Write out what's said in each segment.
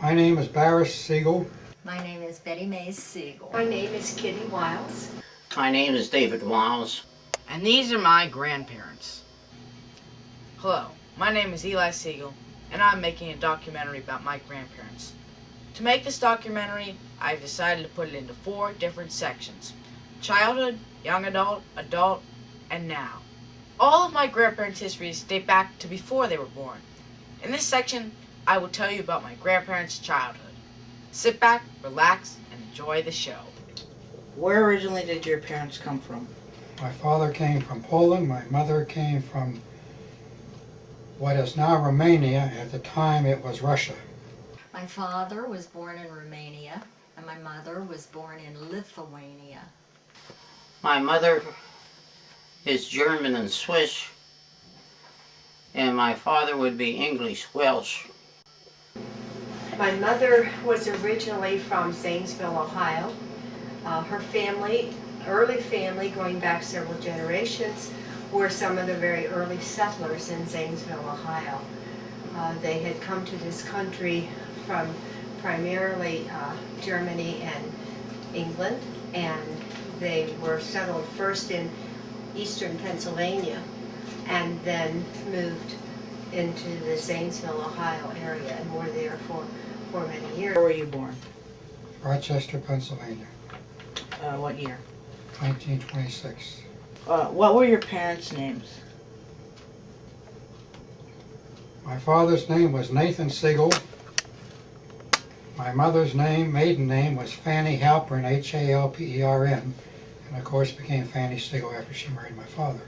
My name is Barris Siegel. My name is Betty Mays Siegel. My name is Kitty Wiles. My name is David Wiles. And these are my grandparents. Hello, my name is Eli Siegel, and I'm making a documentary about my grandparents. To make this documentary, I've decided to put it into 4 different sections: childhood, young adult, adult, and now. All of my grandparents' histories date back to before they were born. In this section, I will tell you about my grandparents' childhood. Sit back, relax, and enjoy the show. Where originally did your parents come from? My father came from Poland. My mother came from what is now Romania. At the time it was Russia. My father was born in Romania, and my mother was born in Lithuania. My mother is German and Swiss, and my father would be English, Welsh. My mother was originally from Zanesville, Ohio. Her family, early family, going back several generations, were some of the very early settlers in Zanesville, Ohio. They had come to this country from primarily Germany and England, and they were settled first in eastern Pennsylvania and then moved into the Zanesville, Ohio area and were there for many years. Where were you born? Rochester, Pennsylvania, What year? 1926. What were your parents' names? My father's name was Nathan Siegel. My mother's maiden name was Fanny Halpern, Halpern, and of course became Fanny Siegel after she married my father.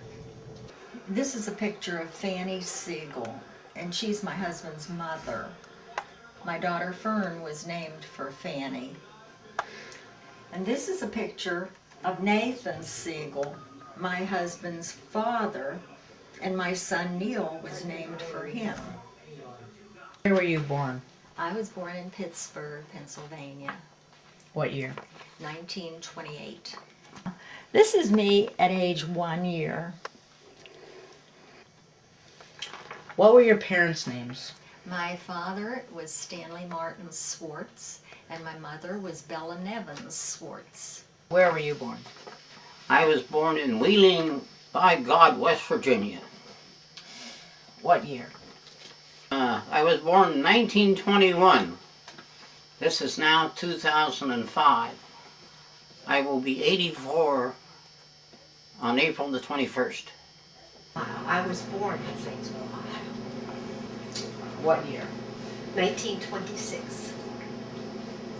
This is a picture of Fanny Siegel, and she's my husband's mother. My daughter Fern was named for Fanny. And this is a picture of Nathan Siegel, my husband's father, and my son Neil was named for him. Where were you born? I was born in Pittsburgh, Pennsylvania, What year? 1928. This is me at age 1 year. What were your parents' names? My father was Stanley Martin Swartz, and my mother was Bella Nevins Swartz. Where were you born? I was born in Wheeling, by God, West Virginia. What year? I was born in 1921. This is now 2005. I will be 84 on April the 21st. I was born in Zanesville, Ohio, What year? 1926.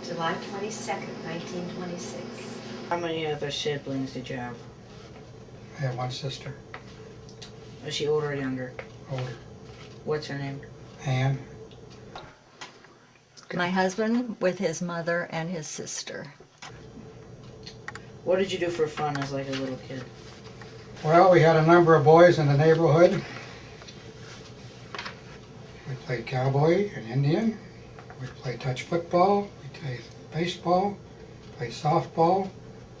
July 22nd, 1926. How many other siblings did you have? I had one sister, Was she older or younger? older, What's her name? Anne. My husband with his mother and his sister. What did you do for fun as like a little kid? Well, we had a number of boys in the neighborhood. We played cowboy and Indian. We played touch football. We played baseball. Played softball,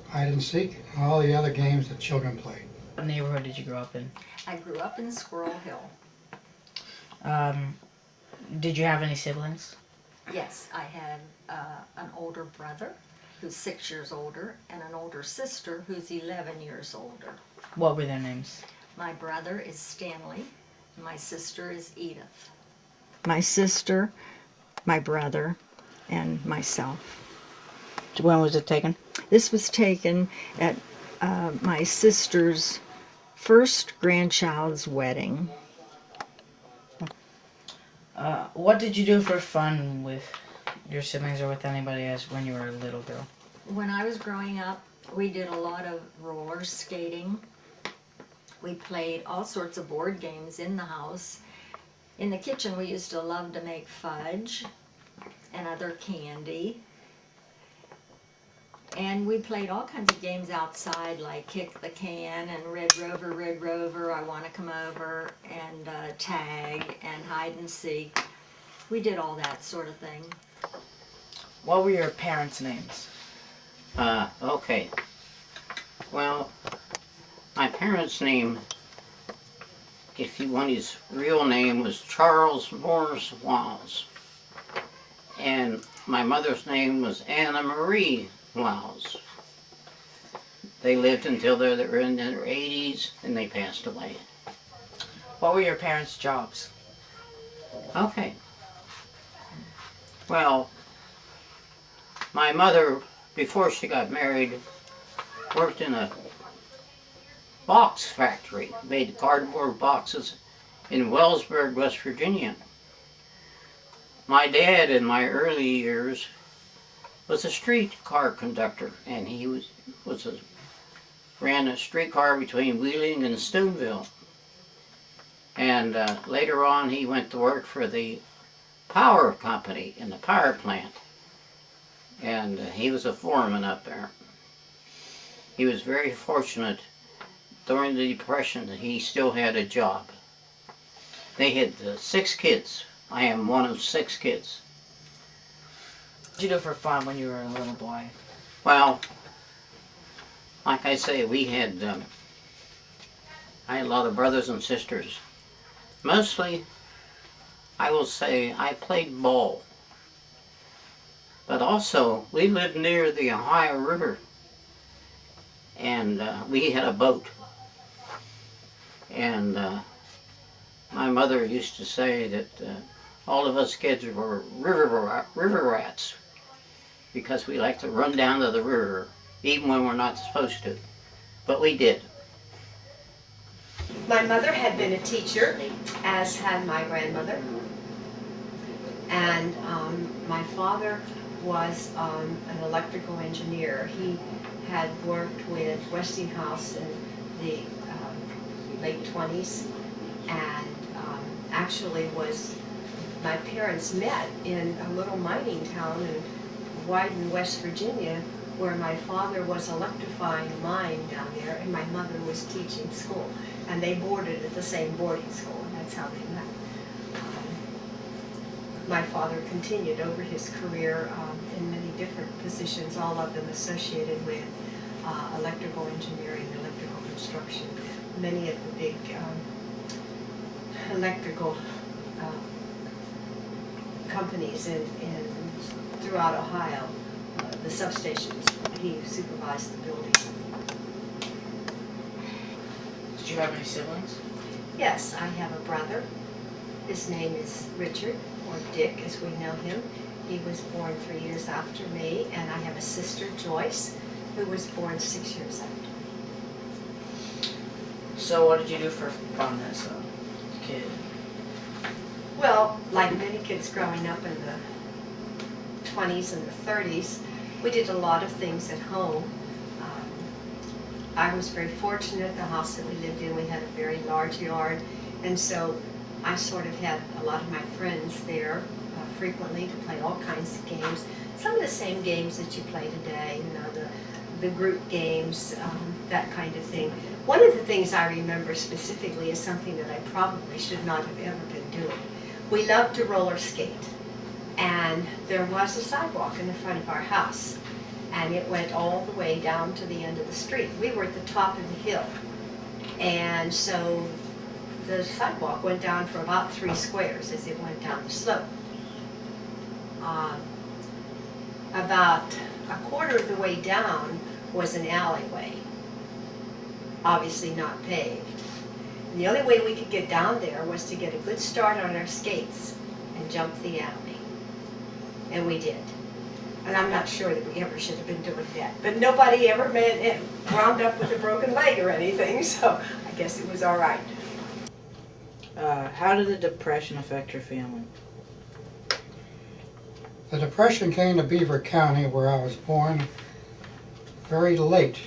hide and seek, and all the other games that children play. What neighborhood did you grow up in? I grew up in Squirrel Hill. Did you have any siblings? Yes, I had an older brother who's 6 years older and an older sister who's 11 years older. What were their names? My brother is Stanley. My sister is Edith. My sister, my brother, and myself. When was it taken? This was taken at my sister's first grandchild's wedding. What did you do for fun with your siblings or with anybody else when you were a little girl? When I was growing up, we did a lot of roller skating. We played all sorts of board games in the house. In the kitchen, we used to love to make fudge and other candy. And we played all kinds of games outside, like kick the can and Red Rover, I want to come over, and tag and hide and seek. We did all that sort of thing. What were your parents' names? Okay. Well, my parents' name, if you want his real name, was Charles Morris Wiles. And my mother's name was Anna Marie Laus. They lived until they were in their 80s and they passed away. What were your parents' jobs? Okay. Well, my mother, before she got married, worked in a box factory, made cardboard boxes in Wellsburg, West Virginia. My dad, in my early years, was a streetcar conductor, and he ran a streetcar between Wheeling and Stoneville. And later on, he went to work for the power company in the power plant, and he was a foreman up there. He was very fortunate during the Depression that he still had a job. They had 6 kids. I am one of 6 kids. What did you do for fun when you were a little boy? Well, like I say, I had a lot of brothers and sisters. Mostly, I will say, I played ball. But also, we lived near the Ohio River, and we had a boat. And my mother used to say that all of us kids were river rats because we like to run down to the river even when we're not supposed to. But we did. My mother had been a teacher, as had my grandmother. And my father was an electrical engineer. He had worked with Westinghouse in the late 20s, and actually my parents met in a little mining town in Wyden, West Virginia, where my father was electrifying a mine down there, and my mother was teaching school. And they boarded at the same boarding school, and that's how they met. My father continued over his career in many different positions, all of them associated with electrical engineering, electrical construction. Many of the big electrical companies throughout Ohio, the substations, he supervised the buildings. Did you have any siblings? Yes, I have a brother. His name is Richard, or Dick as we know him. He was born 3 years after me, and I have a sister, Joyce, who was born 6 years after me. So what did you do for fun as a kid? Well, like many kids growing up in the 20s and the 30s, we did a lot of things at home. I was very fortunate. The house that we lived in, we had a very large yard, and so I sort of had a lot of my friends there frequently to play all kinds of games. Some of the same games that you play today, you know, the group games, that kind of thing. One of the things I remember specifically is something that I probably should not have ever been doing. We loved to roller skate, and there was a sidewalk in the front of our house, and it went all the way down to the end of the street. We were at the top of the hill, and so the sidewalk went down for about 3 squares as it went down the slope. About a quarter of the way down was an alleyway, obviously not paved. And the only way we could get down there was to get a good start on our skates and jump the alley. And we did. And I'm not sure that we ever should have been doing that. But nobody ever wound up with a broken leg or anything, so I guess it was all right. How did the Depression affect your family? The Depression came to Beaver County, where I was born, very late.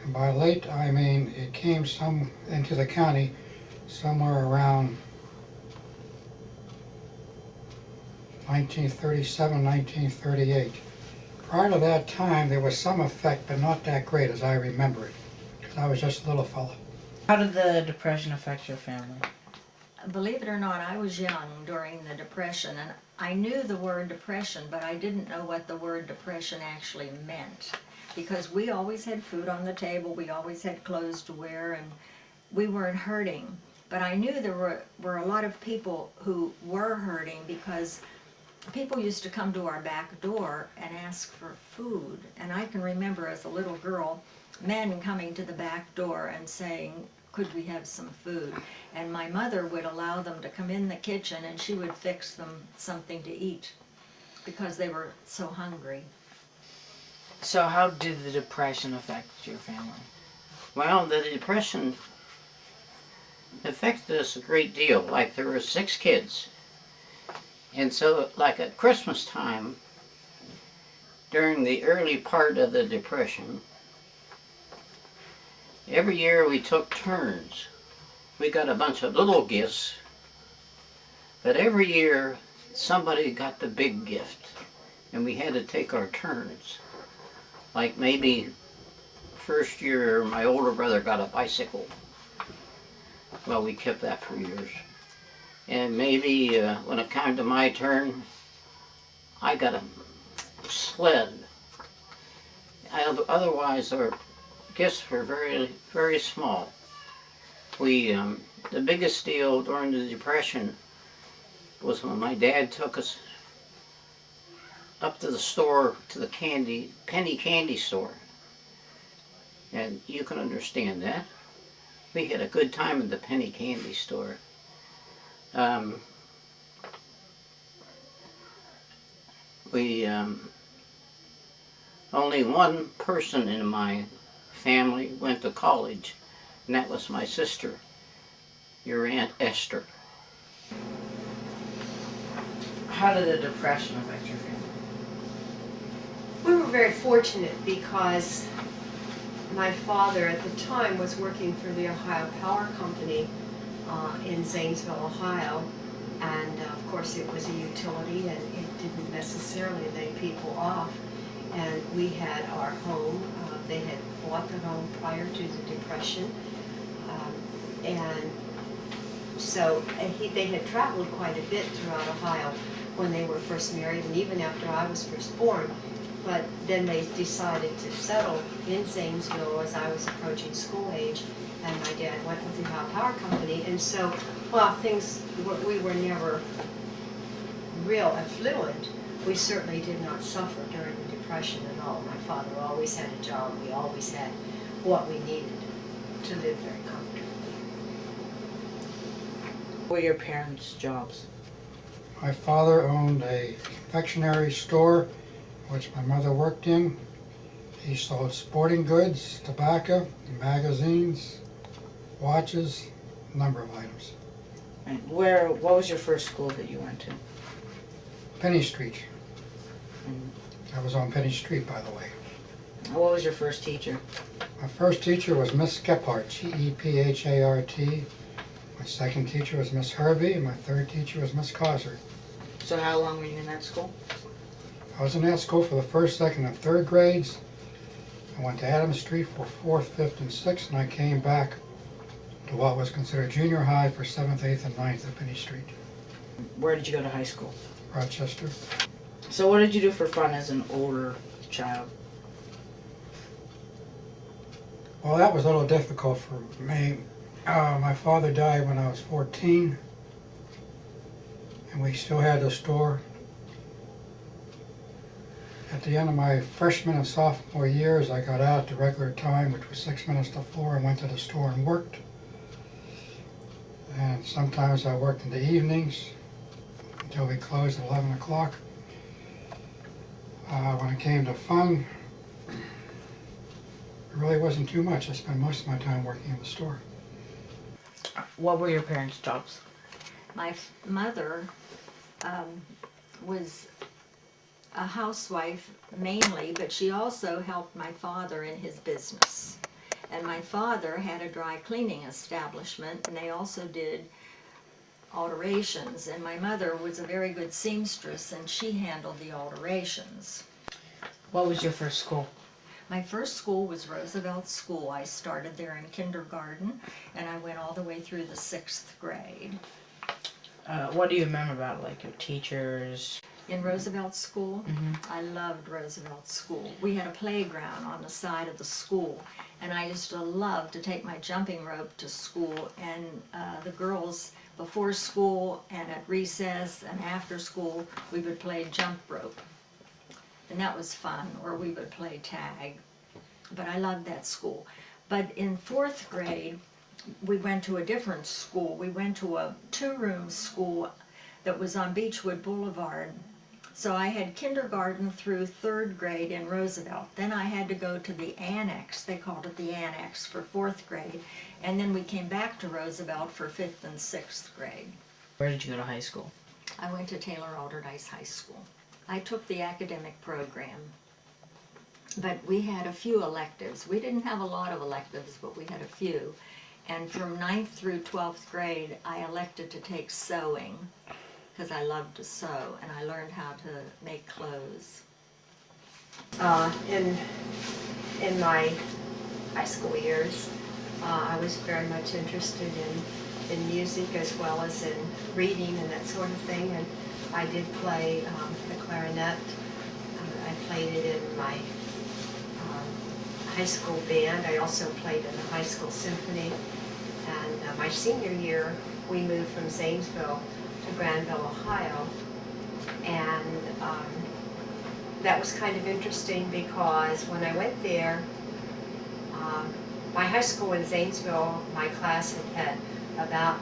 And by late, I mean it came into the county somewhere around 1937, 1938. Prior to that time, there was some effect, but not that great as I remember it, because I was just a little fella. How did the Depression affect your family? Believe it or not, I was young during the Depression, and I knew the word depression, but I didn't know what the word depression actually meant. Because we always had food on the table, we always had clothes to wear, and we weren't hurting. But I knew there were a lot of people who were hurting because people used to come to our back door and ask for food. And I can remember as a little girl, men coming to the back door and saying, could we have some food? And my mother would allow them to come in the kitchen and she would fix them something to eat because they were so hungry. So how did the Depression affect your family? Well, the Depression affected us a great deal. Like, there were 6 kids. And so, like at Christmas time, during the early part of the Depression, every year we took turns. We got a bunch of little gifts, but every year somebody got the big gift, and we had to take our turns. Like maybe first year my older brother got a bicycle. Well, we kept that for years. And maybe when it came to my turn, I got a sled. Otherwise, our gifts were very, very small. We, the biggest deal during the Depression was when my dad took us up to the store, to the penny candy store. And you can understand that. We had a good time at the penny candy store. Only one person in my family went to college, and that was my sister, your Aunt Esther. How did the Depression affect your family? We were very fortunate because my father at the time was working for the Ohio Power Company in Zanesville, Ohio, and of course it was a utility and it didn't necessarily lay people off. And we had our home. They had bought the home prior to the Depression, and so they had traveled quite a bit throughout Ohio when they were first married, and even after I was first born. But then they decided to settle in Zanesville as I was approaching school age, and my dad went with the Ohio Power Company. And so, while we were never real affluent, we certainly did not suffer during the Depression at all. My father always had a job. We always had what we needed to live very comfortably. What were your parents' jobs? My father owned a confectionery store, which my mother worked in. He sold sporting goods, tobacco, magazines, watches, a number of items. And what was your first school that you went to? Penny Street. Mm. I was on Penny Street, by the way. What was your first teacher? My first teacher was Miss Gephart, G-E-P-H-A-R-T. My second teacher was Miss Hervey, and my third teacher was Miss Causer. So how long were you in that school? I was in that school for the first, second, and third grades. I went to Adams Street for 4th, 5th, and 6th, and I came back to what was considered junior high for 7th, 8th, and 9th at Penny Street, Where did you go to high school? Rochester. So what did you do for fun as an older child? Well, that was a little difficult for me. My father died when I was 14, and we still had the store. At the end of my freshman and sophomore years, I got out at the regular time, which was 6 minutes to 4, and went to the store and worked. And sometimes I worked in the evenings until we closed at 11 o'clock. When it came to fun, it really wasn't too much. I spent most of my time working in the store. What were your parents' jobs? My mother was a housewife mainly, but she also helped my father in his business. And my father had a dry cleaning establishment, and they also did alterations. And my mother was a very good seamstress, and she handled the alterations. What was your first school? My first school was Roosevelt School. I started there in kindergarten, and I went all the way through the 6th grade. What do you remember about it, like your teachers? In Roosevelt School, Mhm. I loved Roosevelt School. We had a playground on the side of the school, and I used to love to take my jumping rope to school, and the girls before school and at recess and after school, we would play jump rope. And that was fun, or we would play tag. But I loved that school. But in 4th grade, we went to a different school. We went to a 2-room school that was on Beechwood Boulevard. So I had kindergarten through 3rd grade in Roosevelt. Then I had to go to the annex, they called it the annex, for 4th grade. And then we came back to Roosevelt for 5th and 6th grade. Where did you go to high school? I went to Taylor Alderdice High School. I took the academic program. But we had a few electives. We didn't have a lot of electives, but we had a few. And from 9th through 12th grade, I elected to take sewing because I loved to sew, and I learned how to make clothes. In my high school years, I was very much interested in music as well as in reading and that sort of thing. And I did play the clarinet. I played it in my high school band. I also played in the high school symphony. And my senior year, we moved from Zanesville to Granville, Ohio. And that was kind of interesting because when I went there, my high school in Zanesville, my class had about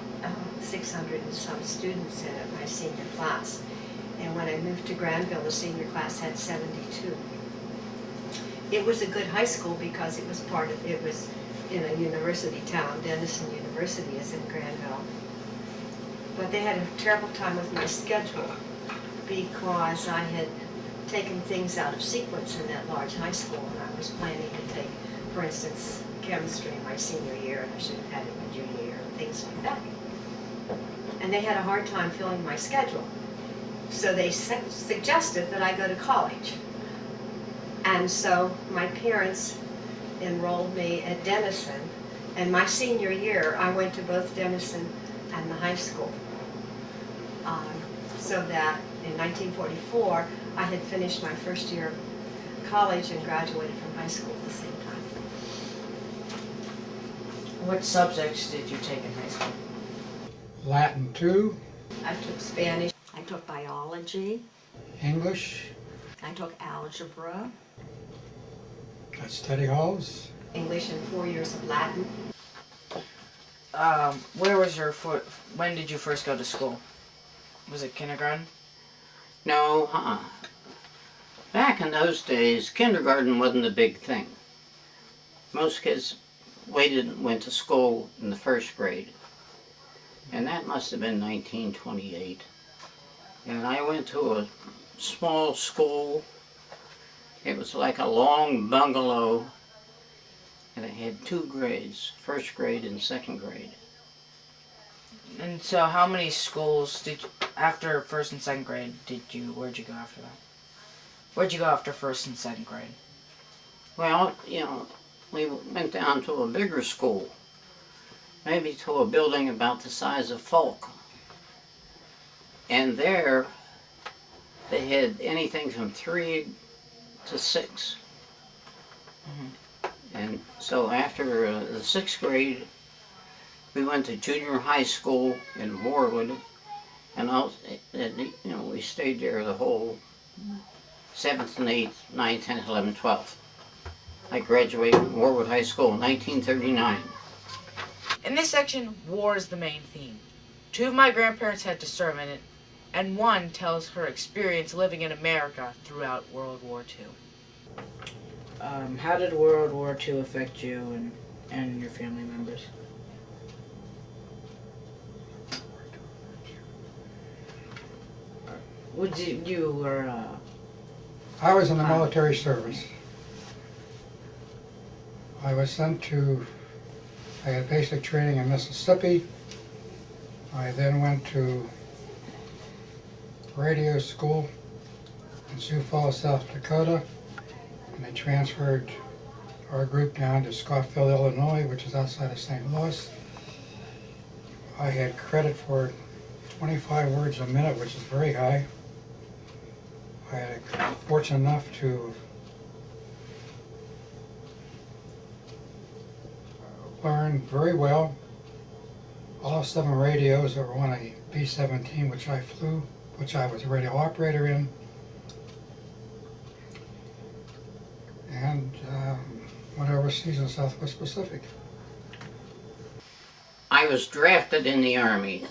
600 and some students in it, my senior class. And when I moved to Granville, the senior class had 72. It was a good high school because it was in a university town. Denison University is in Granville. But they had a terrible time with my schedule because I had taken things out of sequence in that large high school, and I was planning to take, for instance, chemistry in my senior year, and I should have had it in my junior year, and things like that. And they had a hard time filling my schedule. So they suggested that I go to college. And so my parents enrolled me at Denison, and my senior year I went to both Denison and the high school. So that in 1944 I had finished my first year of college and graduated from high school at the same time. What subjects did you take in high school? Latin 2, I took Spanish. I took biology, English I took algebra, at study halls. English and 4 years of Latin. When did you first go to school? Was it kindergarten? No, Back in those days, kindergarten wasn't a big thing. Most kids went to school in the 1st grade. And that must have been 1928. And I went to a small school. It was like a long bungalow, and it had 2 grades, 1st grade and 2nd grade. And so how many schools after 1st and 2nd grade, where'd you go after that? Where'd you go after 1st and 2nd grade? Well, we went down to a bigger school, maybe to a building about the size of Falk. And there, they had anything from 3 to 6. And so after the 6th grade, we went to junior high school in Warwood, and we stayed there the whole 7th and 8th, 9th, 10th, 11th, 12th. I graduated from Warwood High School in 1939. In this section, war is the main theme. 2 of my grandparents had to serve in it, and one tells her experience living in America throughout World War II. How did World War II affect you and your family members? I was in the military service. I was sent I had basic training in Mississippi. I then went to radio school in Sioux Falls, South Dakota, and they transferred our group down to Scottsville, Illinois, which is outside of St. Louis. I had credit for 25 words a minute, which is very high. I had fortunate enough to learn very well. all 7 radios that were on a B-17, which I flew, which I was a radio operator in. And went overseas in Southwest Pacific. I was drafted in the Army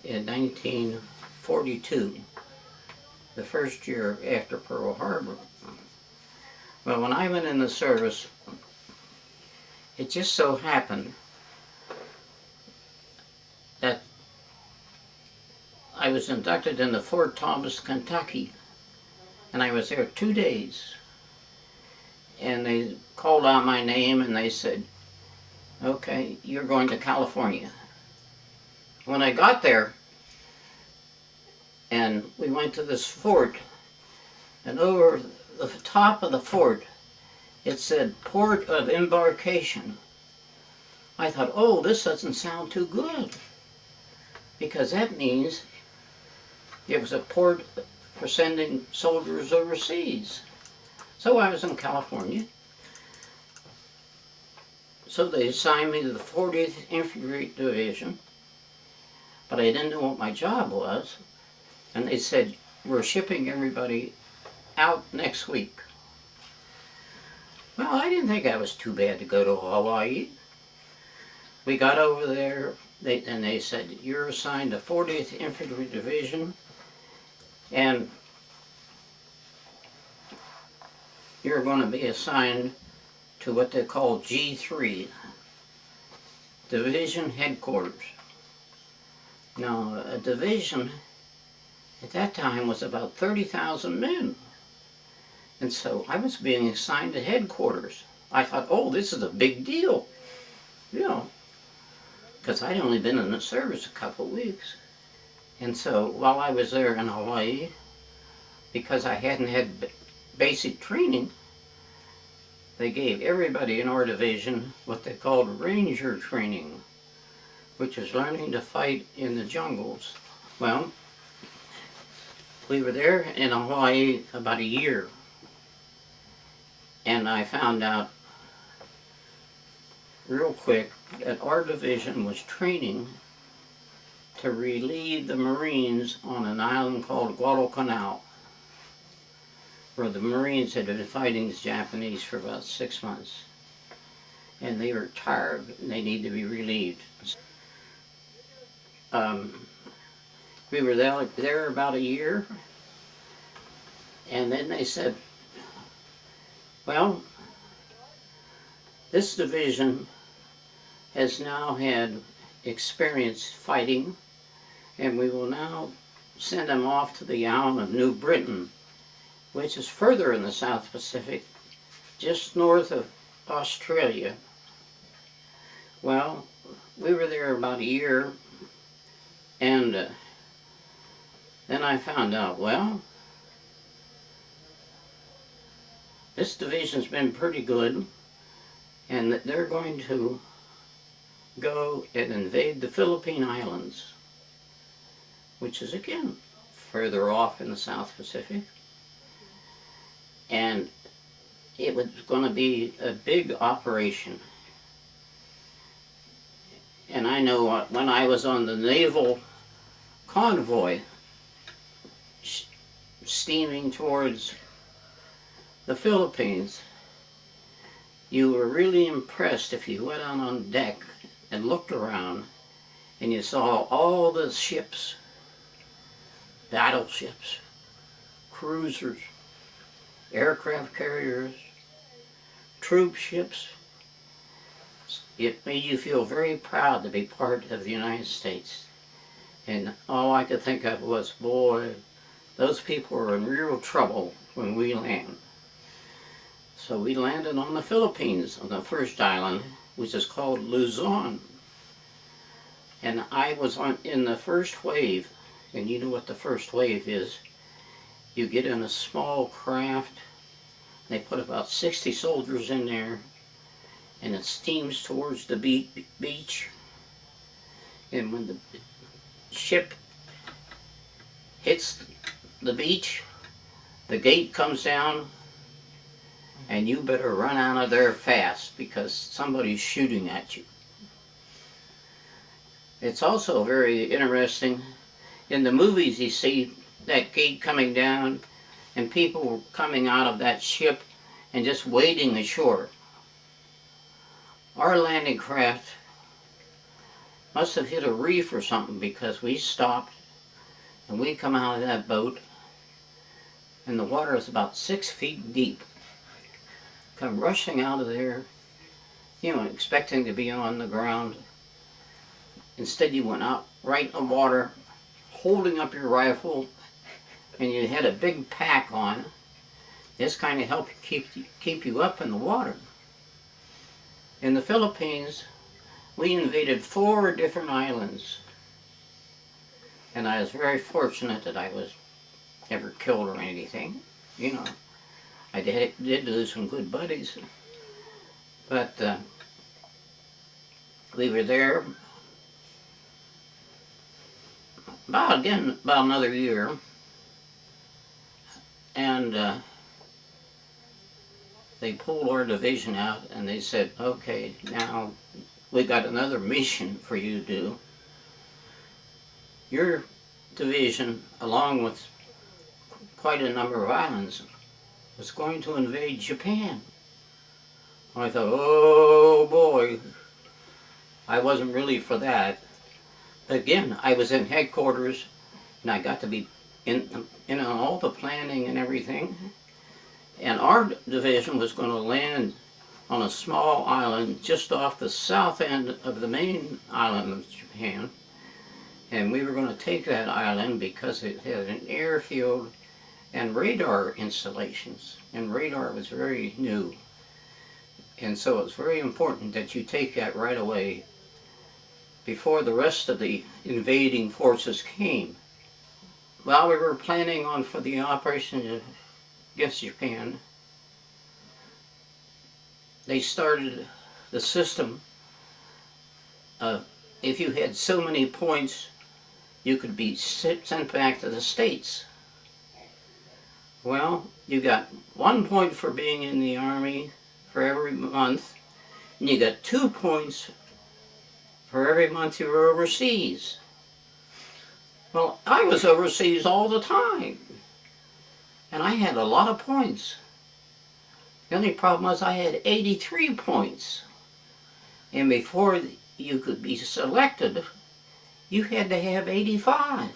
in 1942, the first year after Pearl Harbor. Well, when I went in the service, it just so happened that I was inducted into Fort Thomas, Kentucky, and I was there 2 days. And they called out my name and they said, okay, you're going to California. When I got there, and we went to this fort, and over the top of the fort, it said, Port of Embarkation. I thought, oh, this doesn't sound too good, because that means it was a port for sending soldiers overseas. So I was in California. So they assigned me to the 40th Infantry Division, but I didn't know what my job was. And they said, we're shipping everybody out next week. Well, I didn't think that was too bad to go to Hawaii. We got over there, and they said, you're assigned to 40th Infantry Division, and you're going to be assigned to what they call G3, Division Headquarters. Now, a division at that time was about 30,000 men. And so I was being assigned to headquarters. I thought, oh, this is a big deal. You know, because I'd only been in the service a couple of weeks. And so while I was there in Hawaii, because I hadn't had basic training, they gave everybody in our division what they called ranger training, which is learning to fight in the jungles. Well, we were there in Hawaii about a year, and I found out real quick that our division was training to relieve the Marines on an island called Guadalcanal, where the Marines had been fighting the Japanese for about 6 months. And they were tired, and they needed to be relieved. We were there about a year, and then they said, well, this division has now had experience fighting, and we will now send them off to the island of New Britain, which is further in the South Pacific, just north of Australia. Well, we were there about a year, and then I found out, well, this division's been pretty good, and that they're going to go and invade the Philippine Islands, which is again further off in the South Pacific. And it was going to be a big operation. And I know when I was on the naval convoy steaming towards the Philippines, you were really impressed if you went out on deck and looked around and you saw all the ships, battleships, cruisers, aircraft carriers, troop ships. It made you feel very proud to be part of the United States. And all I could think of was, boy, those people are in real trouble when we land. So we landed on the Philippines, on the first island, which is called Luzon. And I was in the first wave, and you know what the first wave is. You get in a small craft, they put about 60 soldiers in there, and it steams towards the beach. And when the ship hits the beach, the gate comes down, and you better run out of there fast because somebody's shooting at you. It's also very interesting. In the movies, you see that gate coming down and people coming out of that ship and just wading ashore. Our landing craft must have hit a reef or something, because we stopped and we come out of that boat and the water is about 6 feet deep. Come rushing out of there, you know, expecting to be on the ground. Instead, you went out right in the water, holding up your rifle, and you had a big pack on. This kind of helped keep you up in the water. In the Philippines, we invaded 4 different islands, and I was very fortunate that I was never killed or anything. You know, I did lose some good buddies, but we were there about another year, and they pulled our division out and they said, okay, now we got another mission for you to do. Your division, along with quite a number of islands, was going to invade Japan. I thought, oh boy, I wasn't really for that. Again, I was in headquarters and I got to be in all the planning and everything. And our division was going to land on a small island just off the south end of the main island of Japan. And we were going to take that island because it had an airfield and radar installations. And radar was very new. And so it's very important that you take that right away before the rest of the invading forces came. While we were planning for the operation against Japan, they started the system of, if you had so many points, you could be sent back to the States. Well, you got 1 point for being in the Army for every month, and you got 2 points for every month you were overseas. Well, I was overseas all the time, and I had a lot of points. The only problem was I had 83 points, and before you could be selected, you had to have 85.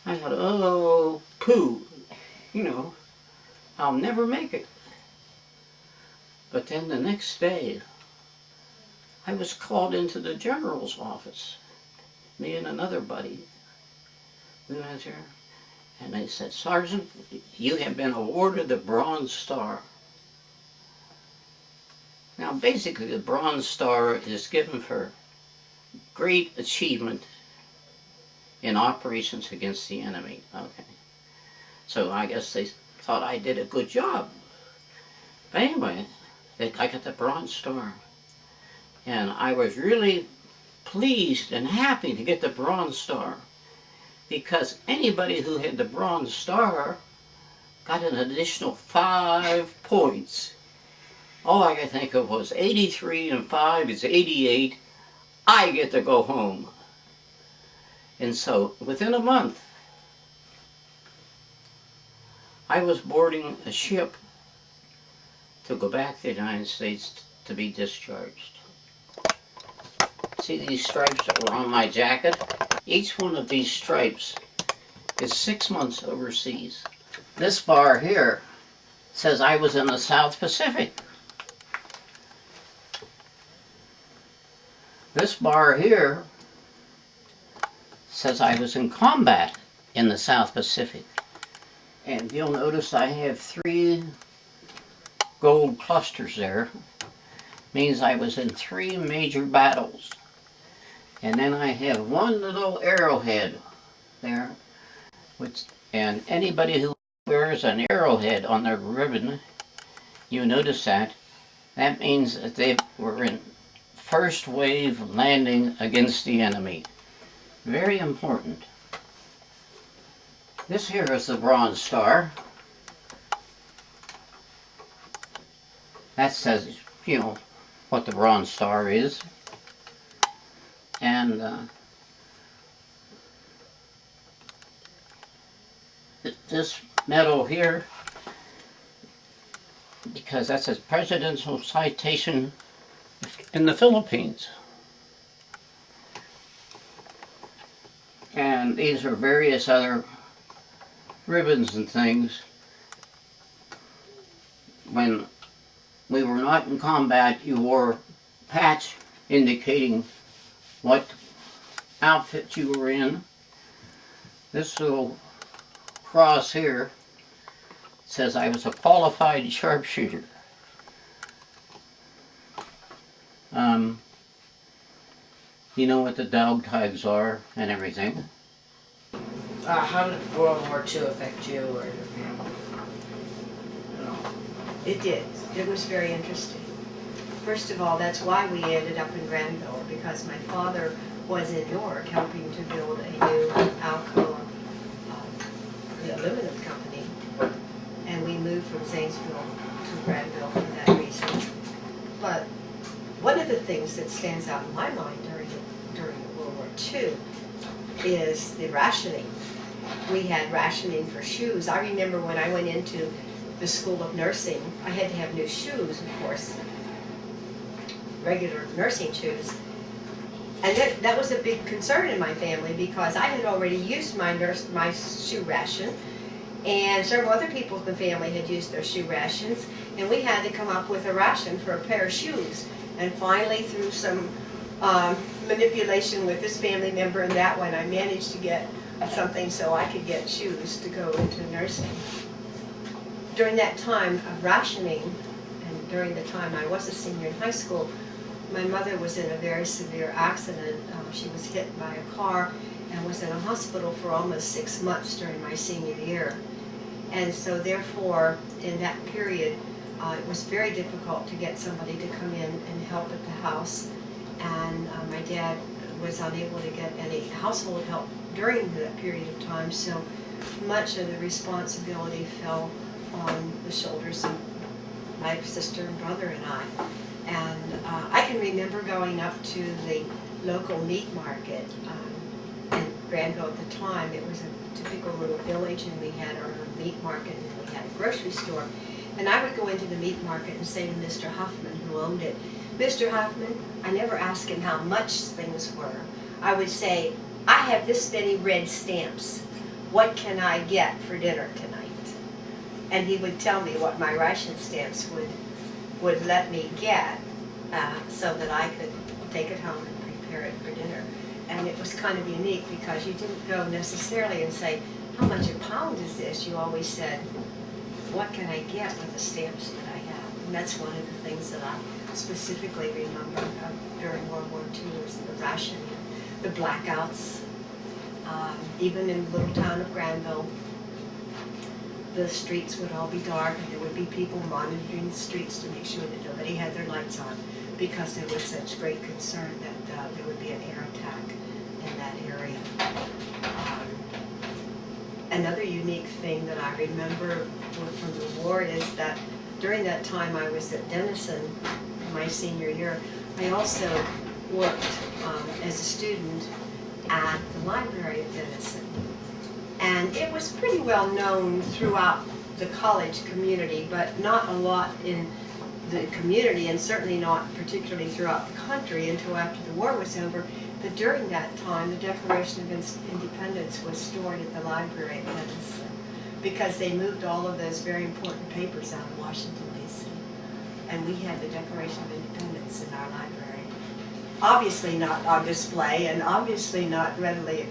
I thought, oh, pooh, you know, I'll never make it. But then the next day, I was called into the general's office, me and another buddy. We went there, and they said, Sergeant, you have been awarded the Bronze Star. Now, basically, the Bronze Star is given for great achievement in operations against the enemy. Okay. So I guess they thought I did a good job. But anyway, I got the Bronze Star. And I was really pleased and happy to get the Bronze Star, because anybody who had the Bronze Star got an additional 5 points. All I could think of was 83 and 5 is 88. I get to go home. And so within a month, I was boarding a ship to go back to the United States to be discharged. See these stripes that were on my jacket? Each one of these stripes is 6 months overseas. This bar here says I was in the South Pacific. This bar here says I was in combat in the South Pacific. And you'll notice I have 3 gold clusters there. Means I was in 3 major battles. And then I have 1 little arrowhead there. And anybody who wears an arrowhead on their ribbon, you notice that. That means that they were in first wave landing against the enemy. Very important. This here is the Bronze Star. That says, you know, what the Bronze Star is. And And this medal here, because that's a presidential citation in the Philippines. And these are various other ribbons and things. When we were not in combat, you wore a patch indicating what outfit you were in. This little cross here says I was a qualified sharpshooter. You know what the dog tags are and everything. How did World War II affect you or your family? It did. It was very interesting. First of all, that's why we ended up in Granville, because my father was in York helping to build a new Alcoa the aluminum company, and we moved from Zanesville to Granville for that reason. But one of the things that stands out in my mind during World War II is the rationing. We had rationing for shoes. I remember when I went into the School of Nursing, I had to have new shoes, of course, regular nursing shoes. And that was a big concern in my family, because I had already used my shoe ration, and several other people in the family had used their shoe rations, and we had to come up with a ration for a pair of shoes. And finally, through some manipulation with this family member and that one, I managed to get something so I could get shoes to go into nursing. During that time of rationing, and during the time I was a senior in high school, my mother was in a very severe accident. She was hit by a car and was in a hospital for almost 6 months during my senior year. And so therefore, in that period, it was very difficult to get somebody to come in and help at the house. And my dad was unable to get any household help during that period of time, so much of the responsibility fell on the shoulders of my sister and brother and I. And I can remember going up to the local meat market in Granville at the time. It was a typical little village, and we had our own meat market, and we had a grocery store. And I would go into the meat market and say to Mr. Huffman, who owned it, Mr. Huffman, I never asked him how much things were. I would say, I have this many red stamps. What can I get for dinner tonight? And he would tell me what my ration stamps would let me get so that I could take it home and prepare it for dinner. And it was kind of unique, because you didn't go necessarily and say, how much a pound is this? You always said, what can I get with the stamps that I have? And that's one of the things that I specifically remember during World War II, was the rationing, the blackouts. Even in the little town of Granville, the streets would all be dark, and there would be people monitoring the streets to make sure that nobody had their lights on, because there was such great concern that there would be an air attack in that area. Another unique thing that I remember from the war is that during that time I was at Denison, my senior year, I also worked as a student at the library at Denison. And it was pretty well known throughout the college community, but not a lot in the community, and certainly not particularly throughout the country until after the war was over. But during that time, the Declaration of Independence was stored at the library at Denison, because they moved all of those very important papers out of Washington, D.C. And we had the Declaration of Independence in our library. Obviously not on display, and obviously not readily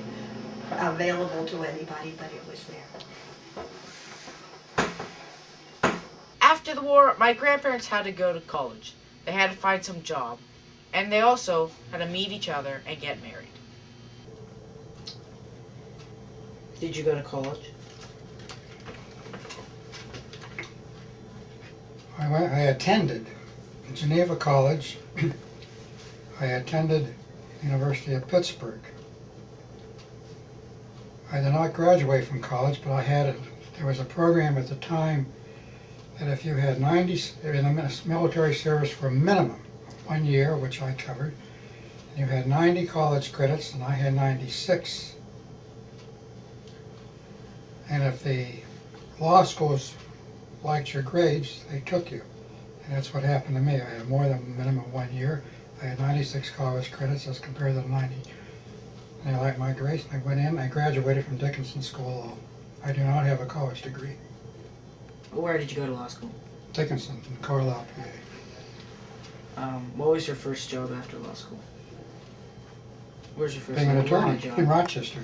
available to anybody, but it was there. After the war, my grandparents had to go to college. They had to find some job. And they also had to meet each other and get married. Did you go to college? I attended Geneva College. I attended University of Pittsburgh. I did not graduate from college, but there was a program at the time that if you had 90 in the military service for a minimum of 1 year, which I covered, You had 90 college credits and I had 96. And if the law schools liked your grades, they took you. And that's what happened to me. I had more than minimum 1 year. I had 96 college credits as compared to the 90. And they liked my grades, and I went in. I graduated from Dickinson School of Law. I do not have a college degree. Where did you go to law school? Dickinson in Carlisle, PA. What was your first job after law school? Where's your first Being an law attorney job? in Rochester.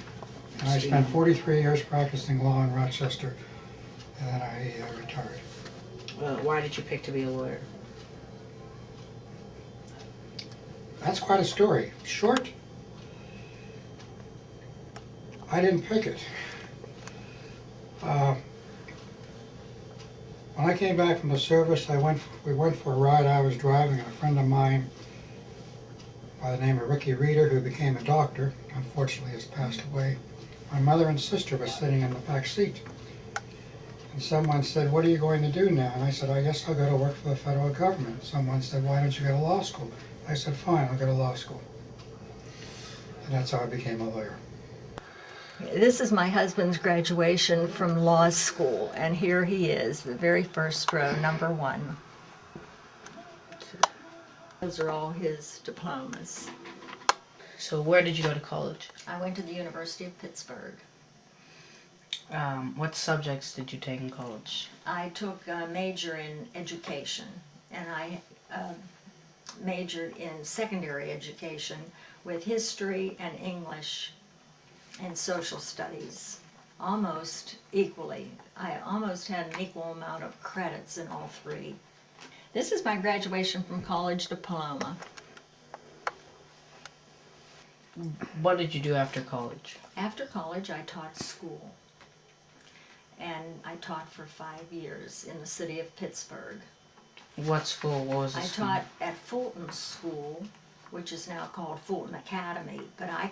And I spent 43 years practicing law in Rochester, and then I retired. Why did you pick to be a lawyer? That's quite a story. Short, I didn't pick it. When I came back from the service, we went for a ride. I was driving, and a friend of mine by the name of Ricky Reeder, who became a doctor, unfortunately has passed away. My mother and sister were sitting in the back seat. And someone said, "What are you going to do now?" And I said, "I guess I'll go to work for the federal government." Someone said, "Why don't you go to law school?" I said, "Fine, I'll go to law school." And that's how I became a lawyer. This is my husband's graduation from law school, and here he is, the very first row, number 1. Those are all his diplomas. So where did you go to college? I went to the University of Pittsburgh. What subjects did you take in college? I took a major in education, and I majored in secondary education with history and English and social studies, almost equally. I almost had an equal amount of credits in all 3. This is my graduation from college diploma. What did you do after college? After college, I taught school, and I taught for 5 years in the city of Pittsburgh. What school? What was the I school? taught at Fulton School, which is now called Fulton Academy, but I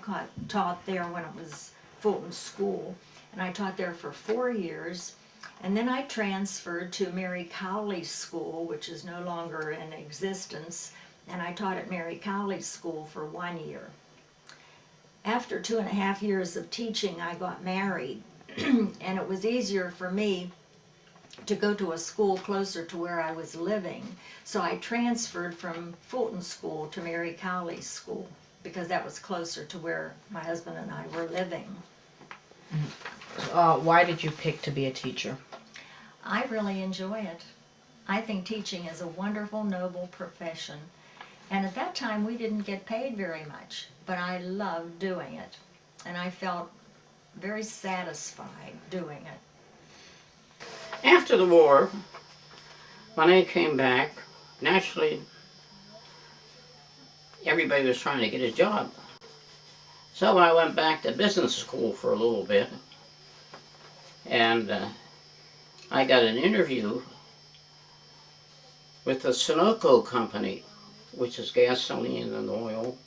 taught there when it was Fulton School, and I taught there for 4 years, and then I transferred to Mary Cowley School, which is no longer in existence, and I taught at Mary Cowley School for 1 year. After 2.5 years of teaching, I got married, and it was easier for me to go to a school closer to where I was living. So I transferred from Fulton School to Mary Cowley School because that was closer to where my husband and I were living. Why did you pick to be a teacher? I really enjoy it. I think teaching is a wonderful, noble profession. And at that time, we didn't get paid very much, but I loved doing it. And I felt very satisfied doing it. After the war, when I came back, naturally, everybody was trying to get a job. So I went back to business school for a little bit, and I got an interview with the Sunoco Company, which is gasoline and oil,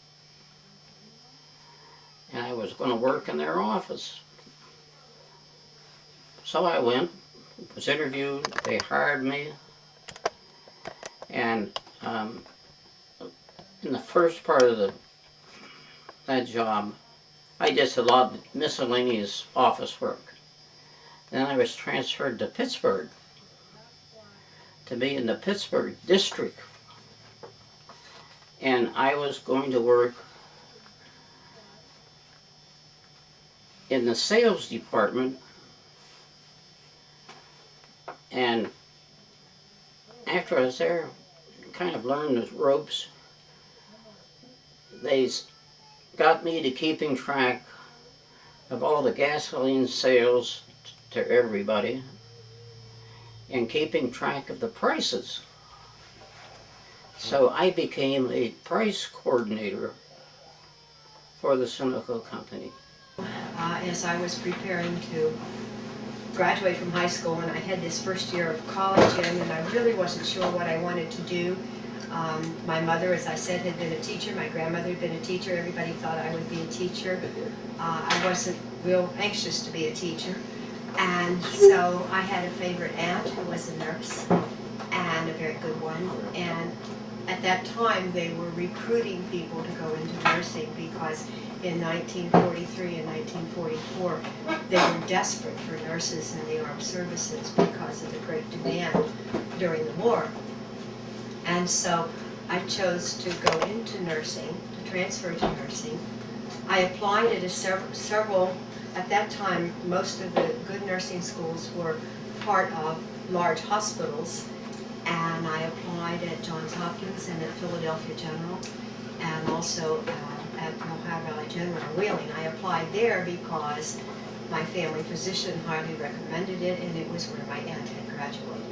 and I was going to work in their office. So I went, was interviewed, they hired me, and in the first part of that job, I just did a lot of miscellaneous office work. Then I was transferred to Pittsburgh to be in the Pittsburgh district, and I was going to work in the sales department. And after I was there, kind of learned the ropes. They got me to keeping track of all the gasoline sales to everybody and keeping track of the prices. So I became a price coordinator for the Sunoco Company. As I was preparing to graduate from high school, and I had this first year of college in, and I really wasn't sure what I wanted to do. My mother, as I said, had been a teacher. My grandmother had been a teacher. Everybody thought I would be a teacher. I wasn't real anxious to be a teacher. And so I had a favorite aunt who was a nurse. And a very good one. And at that time, they were recruiting people to go into nursing because in 1943 and 1944, they were desperate for nurses in the armed services because of the great demand during the war. And so I chose to go into nursing, to transfer to nursing. I applied at several, at that time, most of the good nursing schools were part of large hospitals, and I applied at Johns Hopkins and at Philadelphia General, and also at Ohio Valley General in Wheeling. I applied there because my family physician highly recommended it, and it was where my aunt had graduated.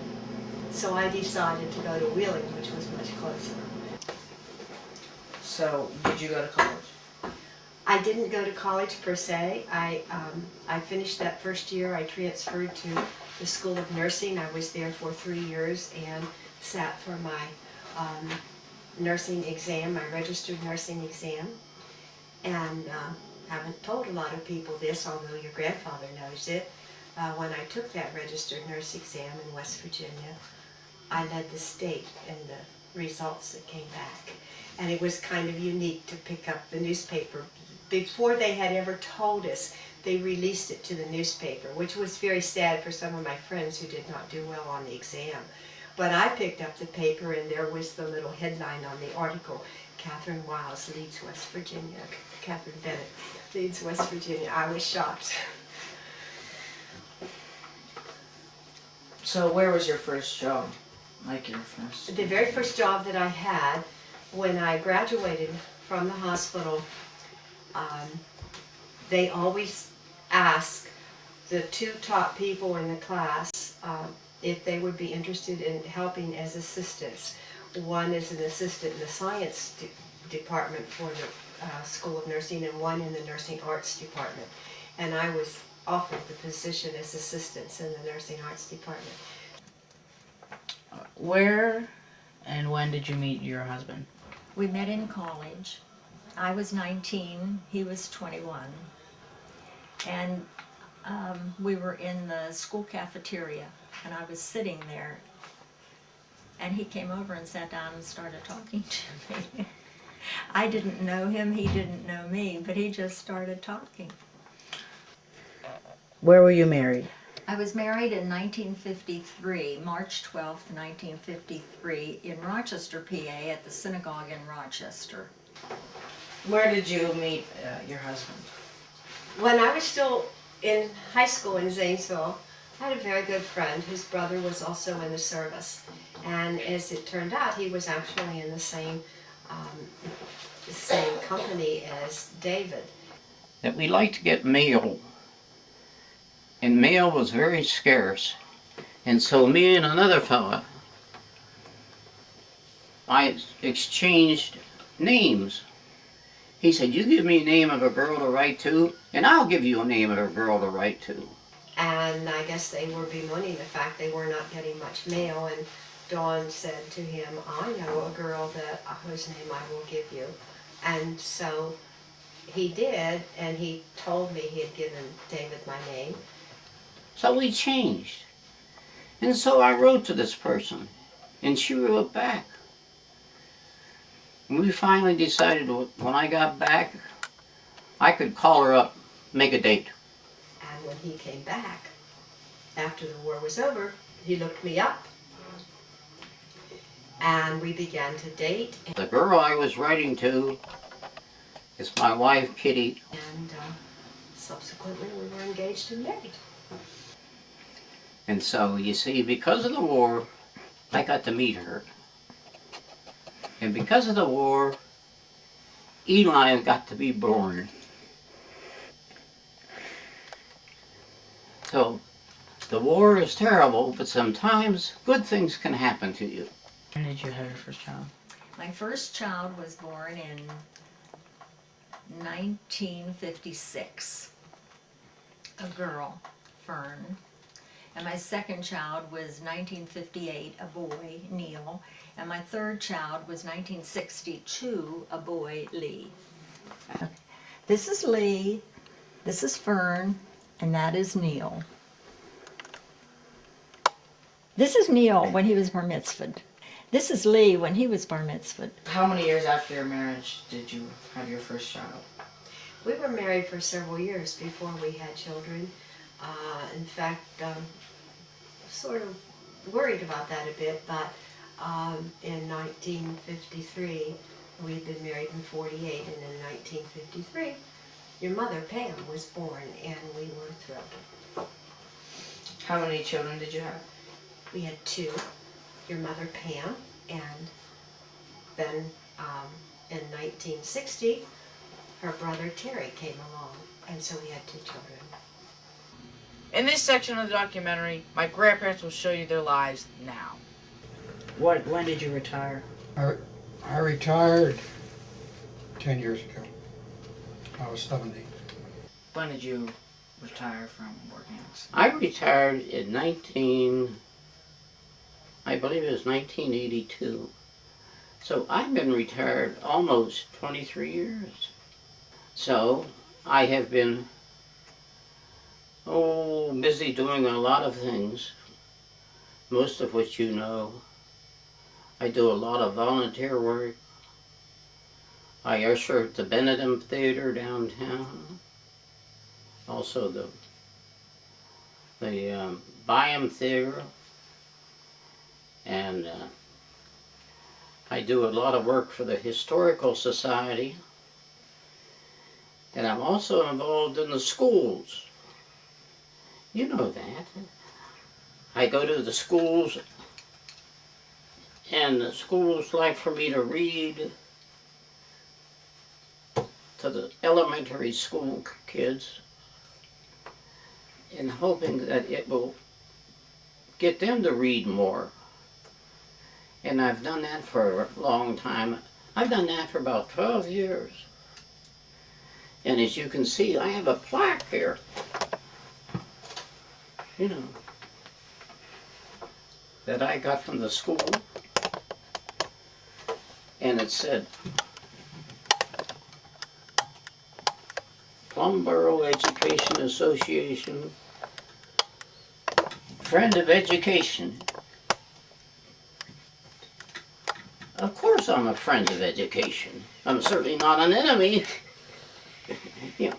So I decided to go to Wheeling, which was much closer. So, did you go to college? I didn't go to college per se. I finished that first year. I transferred to the School of Nursing. I was there for 3 years and sat for my nursing exam, my registered nursing exam. And haven't told a lot of people this, although your grandfather knows it. When I took that registered nurse exam in West Virginia, I led the state in the results that came back. And it was kind of unique to pick up the newspaper. Before they had ever told us, they released it to the newspaper, which was very sad for some of my friends who did not do well on the exam. But I picked up the paper and there was the little headline on the article, Catherine Wiles leads West Virginia. Catherine Bennett leads West Virginia. I was shocked. So, where was your first job? Like your first? The very first job that I had when I graduated from the hospital, they always ask the 2 top people in the class if they would be interested in helping as assistants. One is an assistant in the science department for the School of Nursing and one in the nursing arts department. And I was offered the position as assistants in the nursing arts department. Where and when did you meet your husband? We met in college. I was 19, he was 21. And we were in the school cafeteria, and I was sitting there, and he came over and sat down and started talking to me. I didn't know him, he didn't know me, but he just started talking. Where were you married? I was married in 1953, March 12th, 1953, in Rochester, PA, at the synagogue in Rochester. Where did you meet your husband? When I was still in high school in Zanesville, I had a very good friend whose brother was also in the service. And as it turned out, he was actually in the same company as David. That we like to get mail, and mail was very scarce. And so me and another fella, I exchanged names. He said, you give me a name of a girl to write to, and I'll give you a name of a girl to write to. And I guess they were bemoaning the fact they were not getting much mail, and Dawn said to him, I know a girl whose name I will give you. And so he did, and he told me he had given David my name. So we changed. And so I wrote to this person, and she wrote back. And we finally decided when I got back, I could call her up, make a date. And when he came back, after the war was over, he looked me up, and we began to date. The girl I was writing to is my wife, Kitty. And subsequently, we were engaged and married. And so, you see, because of the war, I got to meet her. And because of the war, Eli got to be born. So, the war is terrible, but sometimes good things can happen to you. When did you have your first child? My first child was born in 1956, a girl, Fern. And my second child was 1958, a boy, Neil. And my third child was 1962, a boy, Lee. This is Lee, this is Fern, and that is Neil. This is Neil when he was bar mitzvahed. This is Lee when he was bar mitzvahed. How many years after your marriage did you have your first child? We were married for several years before we had children. In fact, sort of worried about that a bit, but in 1953, we'd been married in 48, and in 1953, your mother, Pam, was born, and we were thrilled. How many children did you have? We had two, your mother, Pam, and then in 1960, her brother, Terry, came along, and so we had two children. In this section of the documentary, my grandparents will show you their lives now. When did you retire? I retired 10 years ago. I was 70. When did you retire from working? I retired in I believe it was 1982. So I've been retired almost 23 years. So I have been busy doing a lot of things, most of which you know. I do a lot of volunteer work. I usher at the Benedum Theater downtown. Also the Byam Theater. And I do a lot of work for the Historical Society. And I'm also involved in the schools. You know that. I go to the schools, and the schools like for me to read to the elementary school kids, and hoping that it will get them to read more. And I've done that for a long time. I've done that for about 12 years. And as you can see, I have a plaque here. You know, that I got from the school. And it said, Plumboro Education Association, Friend of Education. Of course I'm a friend of education. I'm certainly not an enemy. You know,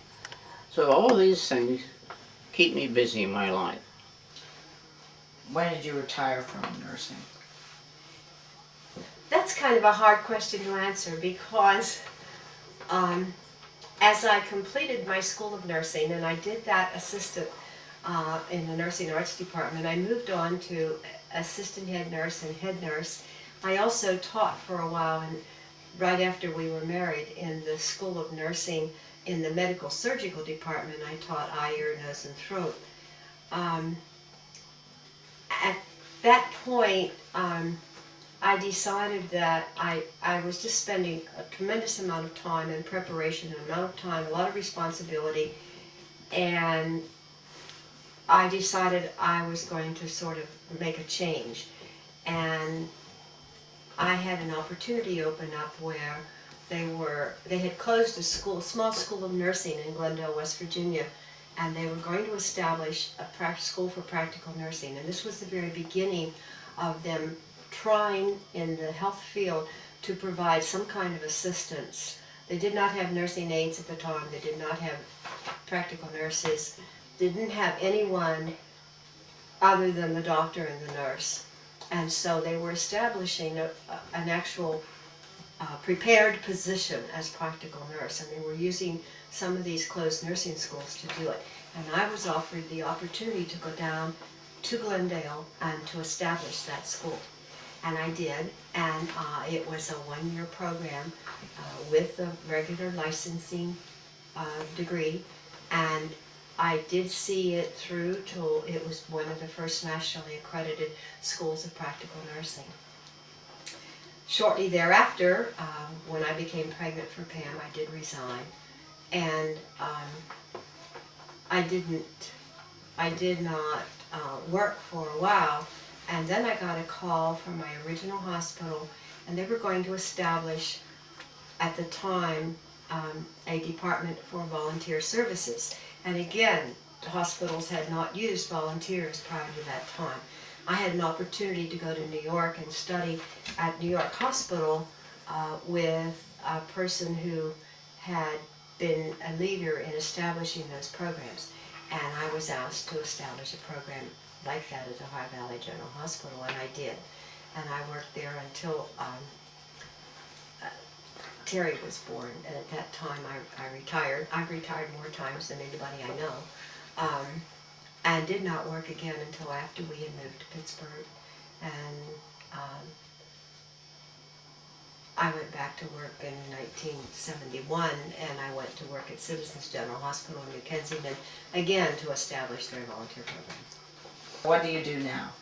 so all these things keep me busy in my life. When did you retire from nursing? That's kind of a hard question to answer because as I completed my School of Nursing, and I did that assistant in the Nursing Arts Department, I moved on to assistant head nurse and head nurse. I also taught for a while, and right after we were married, in the School of Nursing in the Medical Surgical Department. I taught eye, ear, nose, and throat. At that point, I decided that I was just spending a tremendous amount of time in preparation, a lot of responsibility, and I decided I was going to sort of make a change. And I had an opportunity open up where they had closed a small school of nursing in Glendale, West Virginia, and they were going to establish a school for practical nursing. And this was the very beginning of them trying in the health field to provide some kind of assistance. They did not have nursing aides at the time. They did not have practical nurses. They didn't have anyone other than the doctor and the nurse. And so they were establishing an actual prepared position as practical nurse, and they were using some of these closed nursing schools to do it. And I was offered the opportunity to go down to Glendale and to establish that school. And I did, and it was a one-year program with a regular licensing degree, and I did see it through till it was one of the first nationally accredited schools of practical nursing. Shortly thereafter, when I became pregnant for Pam, I did resign, and I did not work for a while, and then I got a call from my original hospital, and they were going to establish, at the time, a department for volunteer services. And again, the hospitals had not used volunteers prior to that time. I had an opportunity to go to New York and study at New York Hospital with a person who had been a leader in establishing those programs. And I was asked to establish a program like that at Ohio Valley General Hospital, and I did. And I worked there until Terry was born, and at that time I retired. I've retired more times than anybody I know, and did not work again until after we had moved to Pittsburgh. And I went back to work in 1971, and I went to work at Citizens General Hospital in New Kensington, again to establish their volunteer program. What do you do now?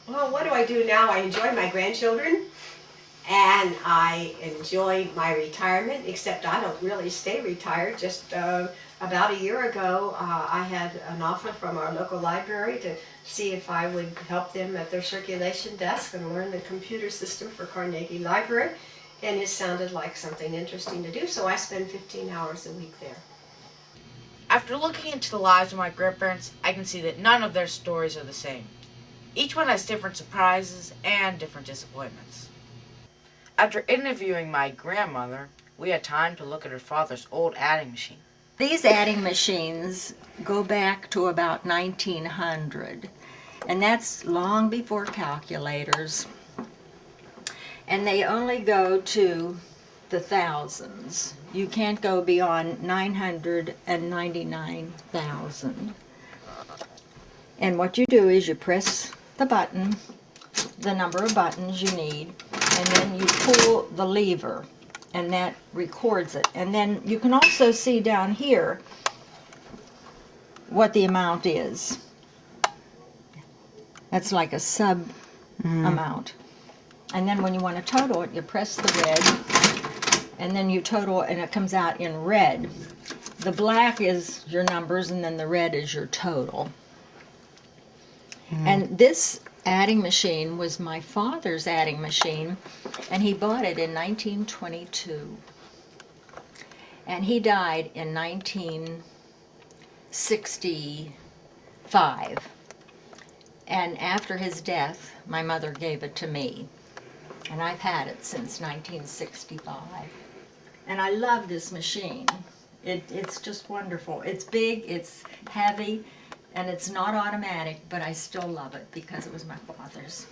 Well, what do I do now? I enjoy my grandchildren, and I enjoy my retirement, except I don't really stay retired. Just about a year ago, I had an offer from our local library to see if I would help them at their circulation desk and learn the computer system for Carnegie Library, and it sounded like something interesting to do, so I spend 15 hours a week there. After looking into the lives of my grandparents, I can see that none of their stories are the same. Each one has different surprises and different disappointments. After interviewing my grandmother, we had time to look at her father's old adding machine. These adding machines go back to about 1900, and that's long before calculators. And they only go to the thousands. You can't go beyond 999,000. And what you do is you press the button, the number of buttons you need, and then you pull the lever, and that records it. And then you can also see down here what the amount is. That's like a sub amount. And then when you want to total it, you press the red, and then you total it, and it comes out in red. The black is your numbers, and then the red is your total. And this adding machine was my father's adding machine, and he bought it in 1922. And he died in 1965. And after his death, my mother gave it to me. And I've had it since 1965. And I love this machine. It's just wonderful. It's big, it's heavy, and it's not automatic, but I still love it because it was my father's.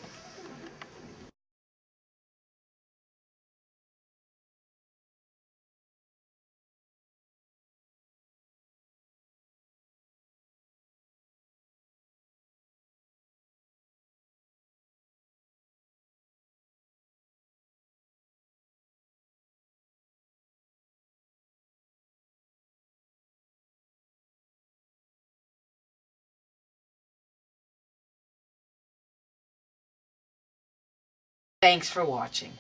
Thanks for watching.